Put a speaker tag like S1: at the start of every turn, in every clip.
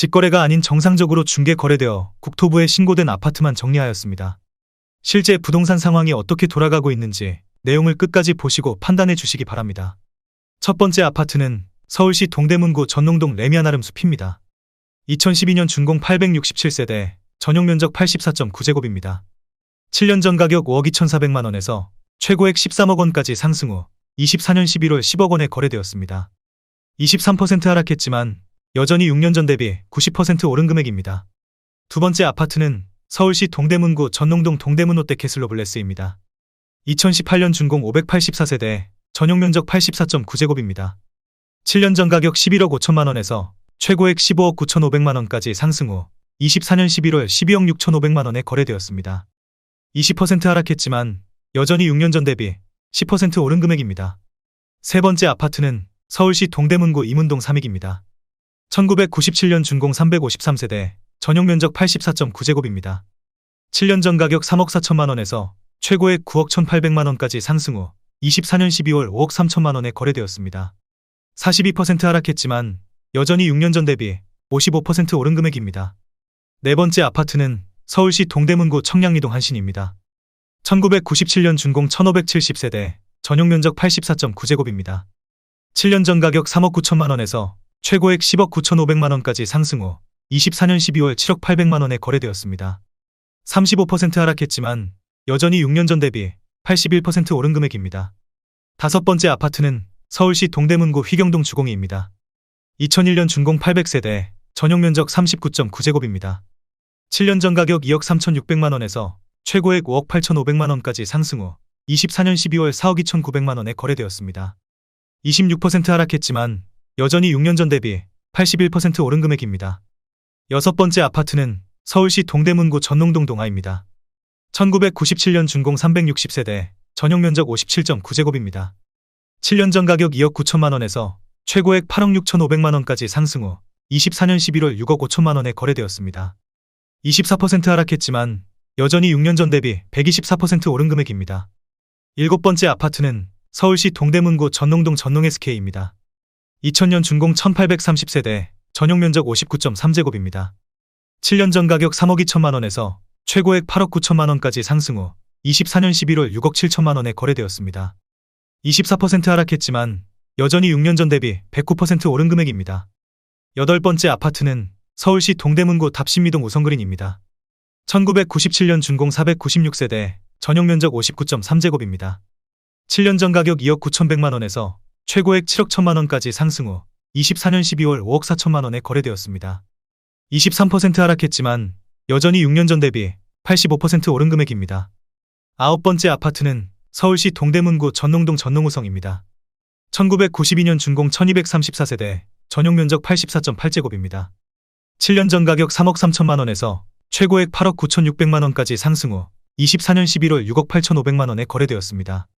S1: 직거래가 아닌 정상적으로 중개 거래되어 국토부에 신고된 아파트만 정리하였습니다. 실제 부동산 상황이 어떻게 돌아가고 있는지 내용을 끝까지 보시고 판단해 주시기 바랍니다. 첫 번째 아파트는 서울시 동대문구 전농동 레미안아름 숲입니다. 2012년 준공 867세대, 전용면적 84.9제곱입니다. 7년 전 가격 5억 2,400만 원에서 최고액 13억 원까지 상승 후 24년 11월 10억 원에 거래되었습니다. 23% 하락했지만 여전히 6년 전 대비 90% 오른 금액입니다. 두 번째 아파트는 서울시 동대문구 전농동 동대문 롯데 캐슬로블레스입니다. 2018년 준공 584세대, 전용면적 84.9제곱입니다. 7년 전 가격 11억 5천만 원에서 최고액 15억 9,500만 원까지 상승 후 24년 11월 12억 6,500만 원에 거래되었습니다. 20% 하락했지만 여전히 6년 전 대비 10% 오른 금액입니다. 세 번째 아파트는 서울시 동대문구 이문동 삼익입니다. 1997년 준공 353세대, 전용면적 84.9제곱입니다. 7년 전 가격 3억 4천만 원에서 최고액 9억 1,800만 원까지 상승 후 24년 12월 5억 3천만 원에 거래되었습니다. 42% 하락했지만 여전히 6년 전 대비 55% 오른 금액입니다. 네 번째 아파트는 서울시 동대문구 청량리동 한신입니다. 1997년 준공 1570세대, 전용면적 84.9제곱입니다. 7년 전 가격 3억 9천만 원에서 최고액 10억 9,500만 원까지 상승 후 24년 12월 7억 800만 원에 거래되었습니다. 35% 하락했지만 여전히 6년 전 대비 81% 오른 금액입니다. 다섯 번째 아파트는 서울시 동대문구 휘경동 주공이입니다. 2001년 준공 800세대, 전용면적 39.9제곱입니다. 7년 전 가격 2억 3,600만 원에서 최고액 5억 8,500만 원까지 상승 후 24년 12월 4억 2,900만 원에 거래되었습니다. 26% 하락했지만 여전히 6년 전 대비 81% 오른 금액입니다. 여섯 번째 아파트는 서울시 동대문구 전농동 동아입니다. 1997년 준공 360세대, 전용면적 57.9제곱입니다. 7년 전 가격 2억 9천만 원에서 최고액 8억 6,500만 원까지 상승 후 24년 11월 6억 5천만 원에 거래되었습니다. 24% 하락했지만 여전히 6년 전 대비 124% 오른 금액입니다. 일곱 번째 아파트는 서울시 동대문구 전농동 전농SK입니다. 2000년 준공 1830세대, 전용면적 59.3제곱입니다. 7년 전 가격 3억 2천만 원에서 최고액 8억 9천만 원까지 상승 후 24년 11월 6억 7천만 원에 거래되었습니다. 24% 하락했지만 여전히 6년 전 대비 109% 오른 금액입니다. 여덟 번째 아파트는 서울시 동대문구 답신미동 우성그린입니다. 1997년 준공 496세대, 전용면적 59.3제곱입니다. 7년 전 가격 2억 9,100만 원에서 최고액 7억 1천만 원까지 상승 후 24년 12월 5억 4천만 원에 거래되었습니다. 23% 하락했지만 여전히 6년 전 대비 85% 오른 금액입니다. 아홉 번째 아파트는 서울시 동대문구 전농동 전농우성입니다. 1992년 준공 1234세대, 전용면적 84.8제곱입니다. 7년 전 가격 3억 3천만 원에서 최고액 8억 9,600만 원까지 상승 후 24년 11월 6억 8,500만 원에 거래되었습니다.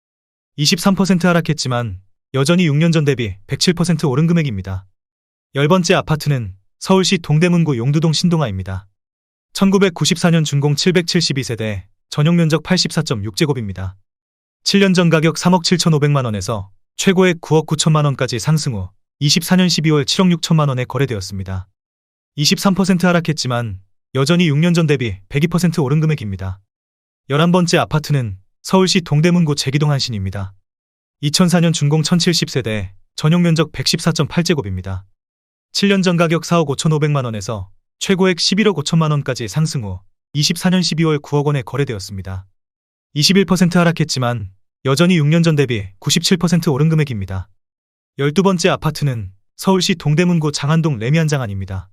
S1: 23% 하락했지만 여전히 6년 전 대비 107% 오른 금액입니다. 열 번째 아파트는 서울시 동대문구 용두동 신동아입니다. 1994년 준공 772세대, 전용면적 84.6제곱입니다. 7년 전 가격 3억 7,500만 원에서 최고액 9억 9천만 원까지 상승 후 24년 12월 7억 6천만 원에 거래되었습니다. 23% 하락했지만 여전히 6년 전 대비 102% 오른 금액입니다. 11번째 아파트는 서울시 동대문구 제기동 한신입니다. 2004년 준공 1070세대, 전용면적 114.8제곱입니다. 7년 전 가격 4억 5,500만 원에서 최고액 11억 5천만 원까지 상승 후 24년 12월 9억 원에 거래되었습니다. 21% 하락했지만 여전히 6년 전 대비 97% 오른 금액입니다. 12번째 아파트는 서울시 동대문구 장안동 레미안 장안입니다.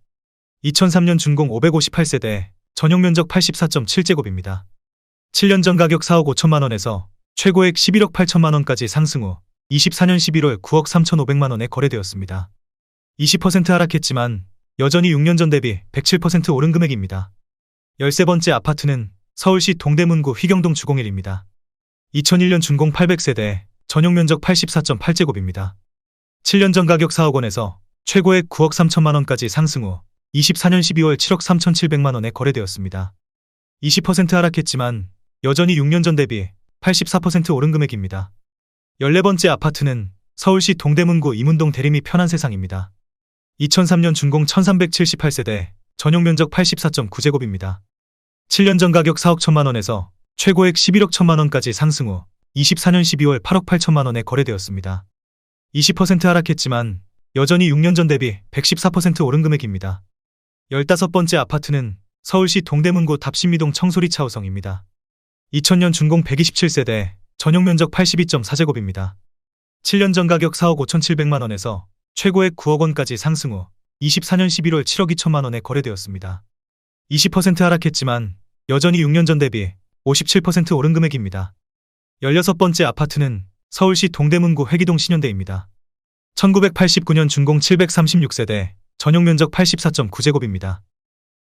S1: 2003년 준공 558세대, 전용면적 84.7제곱입니다. 7년 전 가격 4억 5천만 원에서 최고액 11억 8천만 원까지 상승 후 24년 11월 9억 3,500만 원에 거래되었습니다. 20% 하락했지만 여전히 6년 전 대비 107% 오른 금액입니다. 13번째 아파트는 서울시 동대문구 휘경동 주공일입니다. 2001년 준공 800세대, 전용면적 84.8제곱입니다. 7년 전 가격 4억 원에서 최고액 9억 3천만 원까지 상승 후 24년 12월 7억 3,700만 원에 거래되었습니다. 20% 하락했지만 여전히 6년 전 대비 84% 오른 금액입니다. 14번째 아파트는 서울시 동대문구 이문동 대림이 편한세상입니다. 2003년 준공 1378세대, 전용면적 84.9제곱입니다. 7년 전 가격 4억 1천만 원에서 최고액 11억 1천만 원까지 상승 후 24년 12월 8억 8천만 원에 거래되었습니다. 20% 하락했지만 여전히 6년 전 대비 114% 오른 금액입니다. 15번째 아파트는 서울시 동대문구 답신미동 청소리 차우성입니다. 2000년 준공 127세대, 전용면적 82.4제곱입니다. 7년 전 가격 4억 5,700만 원에서 최고액 9억 원까지 상승 후 24년 11월 7억 2천만 원에 거래되었습니다. 20% 하락했지만 여전히 6년 전 대비 57% 오른 금액입니다. 16번째 아파트는 서울시 동대문구 회기동 신현대입니다. 1989년 준공 736세대, 전용면적 84.9제곱입니다.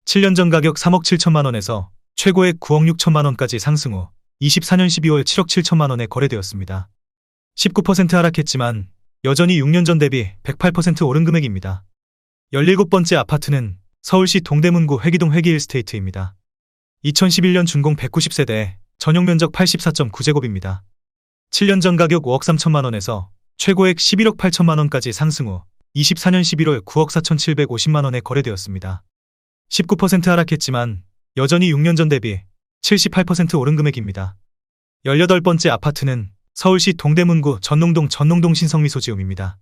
S1: 7년 전 가격 3억 7천만 원에서 최고액 9억 6천만 원까지 상승 후 24년 12월 7억 7천만 원에 거래되었습니다. 19% 하락했지만 여전히 6년 전 대비 108% 오른 금액입니다. 17번째 아파트는 서울시 동대문구 회기동 회기힐스테이트입니다. 2011년 준공 190세대, 전용면적 84.9제곱입니다. 7년 전 가격 5억 3천만 원에서 최고액 11억 8천만 원까지 상승 후 24년 11월 9억 4,750만 원에 거래되었습니다. 19% 하락했지만 여전히 6년 전 대비 78% 오른 금액입니다. 18번째 아파트는 서울시 동대문구 전농동 신성미소지움입니다.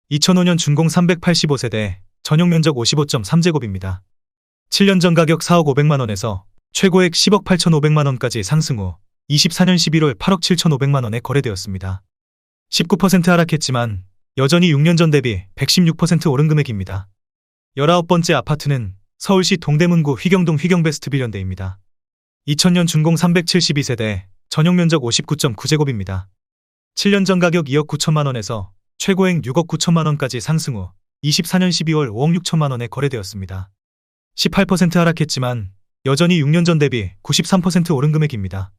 S1: 2005년 준공 385세대, 전용면적 55.3제곱입니다. 7년 전 가격 4억 500만 원에서 최고액 10억 8,500만 원까지 상승 후 24년 11월 8억 7,500만 원에 거래되었습니다. 19% 하락했지만 여전히 6년 전 대비 116% 오른 금액입니다. 19번째 아파트는 서울시 동대문구 휘경동 휘경베스트빌런대입니다. 2000년 준공 372세대, 전용면적 59.9제곱입니다. 7년 전 가격 2억 9천만 원에서 최고액 6억 9천만 원까지 상승 후 24년 12월 5억 6천만 원에 거래되었습니다. 18% 하락했지만 여전히 6년 전 대비 93% 오른 금액입니다.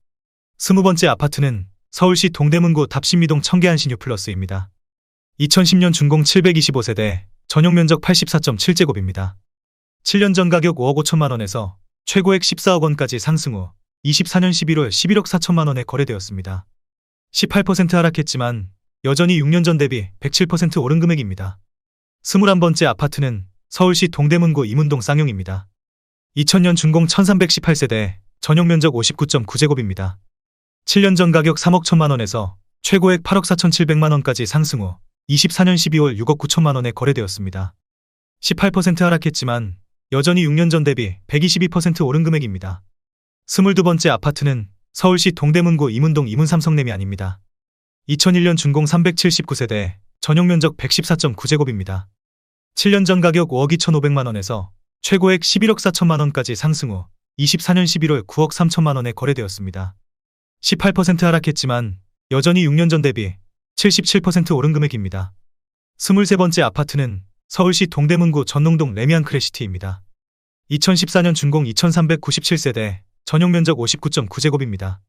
S1: 20번째 아파트는 서울시 동대문구 답신미동 청계한 신유플러스입니다. 2010년 준공 725세대, 전용면적 84.7제곱입니다. 7년 전 가격 5억 5천만 원에서 최고액 14억 원까지 상승 후 24년 11월 11억 4천만 원에 거래되었습니다. 18% 하락했지만 여전히 6년 전 대비 107% 오른 금액입니다. 21번째 아파트는 서울시 동대문구 이문동 쌍용입니다. 2000년 준공 1318세대, 전용면적 59.9제곱입니다. 7년 전 가격 3억 1천만 원에서 최고액 8억 4,700만 원까지 상승 후 24년 12월 6억 9천만 원에 거래되었습니다. 18% 하락했지만 여전히 6년 전 대비 122% 오른 금액입니다. 22번째 아파트는 서울시 동대문구 이문동 이문삼성내미안입니다. 2001년 준공 379세대, 전용면적 114.9제곱입니다. 7년 전 가격 5억 2,500만 원에서 최고액 11억 4천만 원까지 상승 후 24년 11월 9억 3천만 원에 거래되었습니다. 18% 하락했지만 여전히 6년 전 대비 77% 오른 금액입니다. 23번째 아파트는 서울시 동대문구 전농동 레미안 크래시티입니다. 2014년 준공 2397세대, 전용면적 59.9제곱입니다.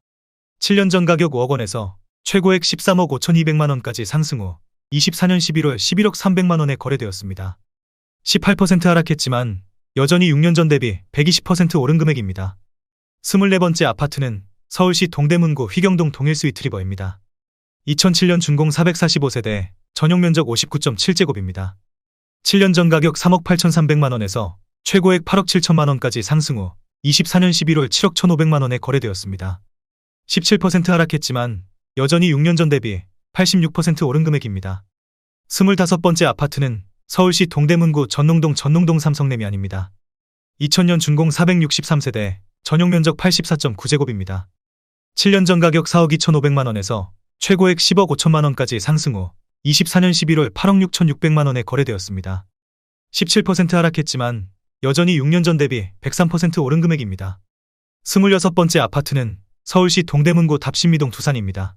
S1: 7년 전 가격 5억 원에서 최고액 13억 5,200만 원까지 상승 후 24년 11월 11억 300만 원에 거래되었습니다. 18% 하락했지만 여전히 6년 전 대비 120% 오른 금액입니다. 24번째 아파트는 서울시 동대문구 휘경동 동일스위트리버입니다. 2007년 준공 445세대, 전용면적 59.7제곱입니다. 7년 전 가격 3억 8,300만 원에서 최고액 8억 7천만 원까지 상승 후 24년 11월 7억 1,500만 원에 거래되었습니다. 17% 하락했지만 여전히 6년 전 대비 86% 오른 금액입니다. 25번째 아파트는 서울시 동대문구 전농동 삼성내미안입니다. 2000년 준공 463세대, 전용면적 84.9제곱입니다. 7년 전 가격 4억 2,500만 원에서 최고액 10억 5천만 원까지 상승 후 24년 11월 8억 6,600만 원에 거래되었습니다. 17% 하락했지만 여전히 6년 전 대비 103% 오른 금액입니다. 26번째 아파트는 서울시 동대문구 답신미동 두산입니다.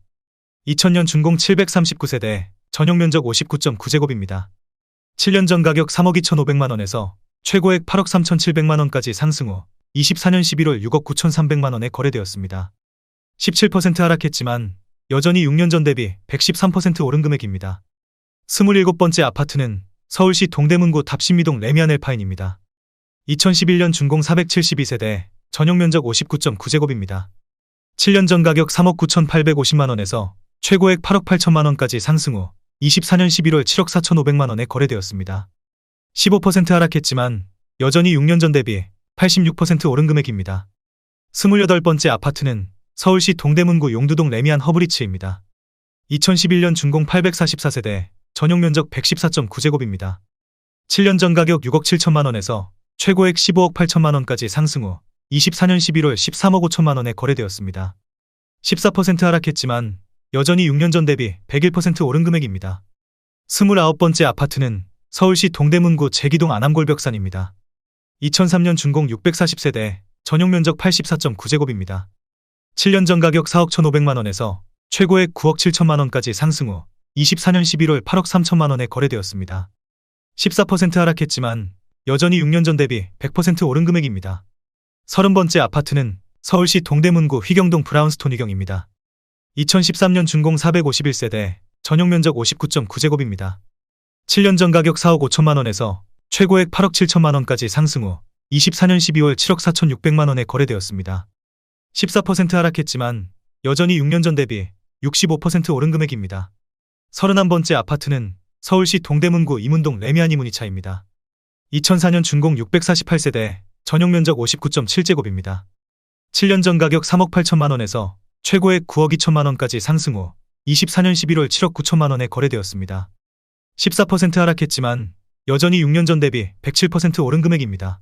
S1: 2000년 준공 739세대, 전용면적 59.9제곱입니다. 7년 전 가격 3억 2,500만 원에서 최고액 8억 3,700만 원까지 상승 후 24년 11월 6억 9,300만 원에 거래되었습니다. 17% 하락했지만 여전히 6년 전 대비 113% 오른 금액입니다. 27번째 아파트는 서울시 동대문구 답신미동 레미안 엘파인입니다. 2011년 준공 472세대, 전용면적 59.9제곱입니다. 7년 전 가격 3억 9,850만 원에서 최고액 8억 8천만 원까지 상승 후 24년 11월 7억 4,500만 원에 거래되었습니다. 15% 하락했지만 여전히 6년 전 대비 86% 오른 금액입니다. 28번째 아파트는 서울시 동대문구 용두동 레미안 허브리츠입니다. 2011년 준공 844세대, 전용 면적 114.9제곱입니다. 7년 전 가격 6억 7천만 원에서 최고액 15억 8천만 원까지 상승 후 24년 11월 13억 5천만 원에 거래되었습니다. 14% 하락했지만 여전히 6년 전 대비 101% 오른 금액입니다. 29번째 아파트는 서울시 동대문구 제기동 안암골벽산입니다. 2003년 준공 640세대, 전용 면적 84.9제곱입니다. 7년 전 가격 4억 1,500만 원에서 최고액 9억 7천만 원까지 상승 후 24년 11월 8억 3천만 원에 거래되었습니다. 14% 하락했지만 여전히 6년 전 대비 100% 오른 금액입니다. 30번째 아파트는 서울시 동대문구 휘경동 브라운스톤 휘경입니다. 2013년 준공 451세대, 전용 면적 59.9제곱입니다. 7년 전 가격 4억 5천만 원에서 최고액 8억 7천만 원까지 상승 후 24년 12월 7억 4,600만 원에 거래되었습니다. 14% 하락했지만 여전히 6년 전 대비 65% 오른 금액입니다. 31번째 아파트는 서울시 동대문구 이문동 레미안 이문이차입니다. 2004년 준공 648세대, 전용 면적 59.7제곱입니다. 7년 전 가격 3억 8천만 원에서 최고액 9억 2천만 원까지 상승 후 24년 11월 7억 9천만 원에 거래되었습니다. 14% 하락했지만 여전히 6년 전 대비 107% 오른 금액입니다.